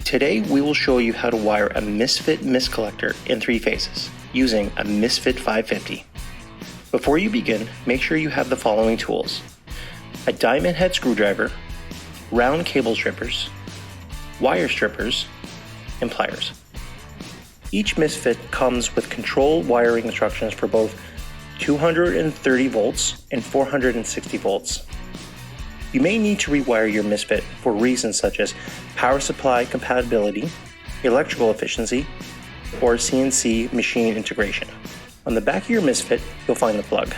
Today we will show you how to wire a misfit mist collector in 3 phases using a Misfit 550. Before you begin, make sure you have the following tools: a diamond head screwdriver, round cable strippers, wire strippers, and pliers. Each misfit comes with control wiring instructions for both 230 volts and 460 volts. You may need to rewire your misfit for reasons such as power supply compatibility, electrical efficiency, or CNC machine integration. On the back of your misfit, you'll find the plug.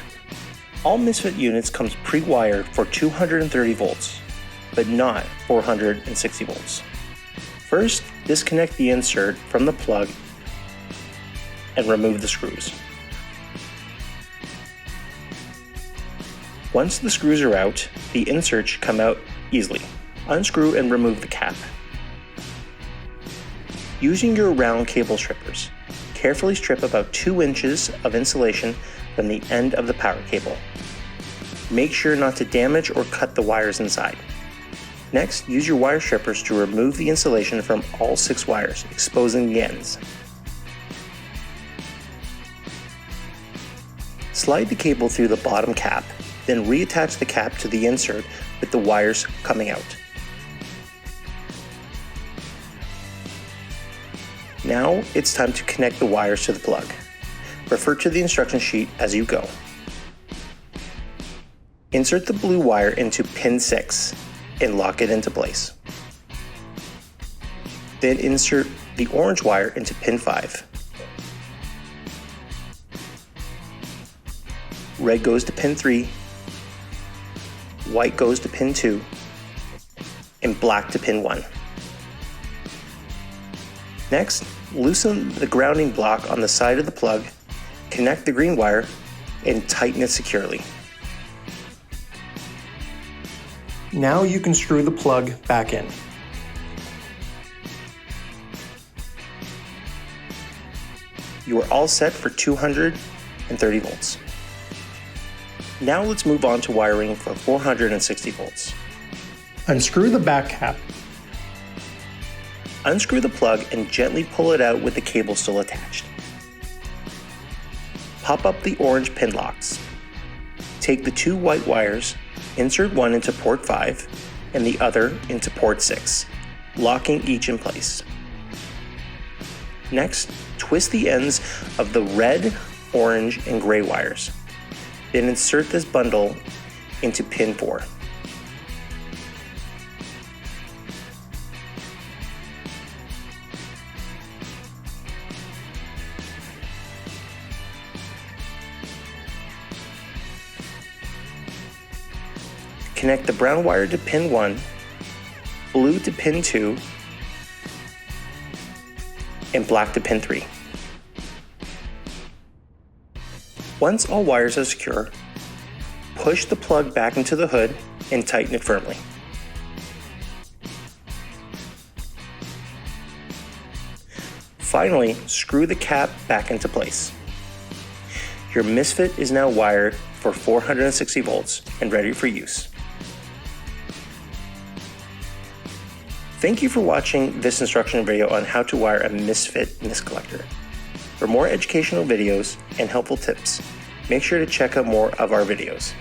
All misfit units comes pre-wired for 230 volts, but not 460 volts. First, disconnect the insert from the plug and remove the screws. Once the screws are out, the insert should come out easily. Unscrew and remove the cap. Using your round cable strippers, carefully strip about 2 inches of insulation from the end of the power cable. Make sure not to damage or cut the wires inside. Next, use your wire strippers to remove the insulation from all 6 wires, exposing the ends. Slide the cable through the bottom cap, then reattach the cap to the insert with the wires coming out. Now it's time to connect the wires to the plug. Refer to the instruction sheet as you go. Insert the blue wire into pin 6 and lock it into place. Then insert the orange wire into pin 5. Red goes to pin 3, white goes to pin 2, and black to pin 1. Next, loosen the grounding block on the side of the plug, connect the green wire, and tighten it securely. Now you can screw the plug back in. You are all set for 230 volts. Now let's move on to wiring for 460 volts. Unscrew the back cap. Unscrew the plug and gently pull it out with the cable still attached. Pop up the orange pin locks. Take the 2 white wires, insert one into port 5 and the other into port 6, locking each in place. Next, twist the ends of the red, orange, and gray wires. Then insert this bundle into pin 4. Connect the brown wire to pin 1, blue to pin 2, and black to pin 3. Once all wires are secure, push the plug back into the hood and tighten it firmly. Finally, screw the cap back into place. Your misfit is now wired for 460 volts and ready for use. Thank you for watching this instruction video on how to wire a misfit mist collector. For more educational videos and helpful tips, make sure to check out more of our videos.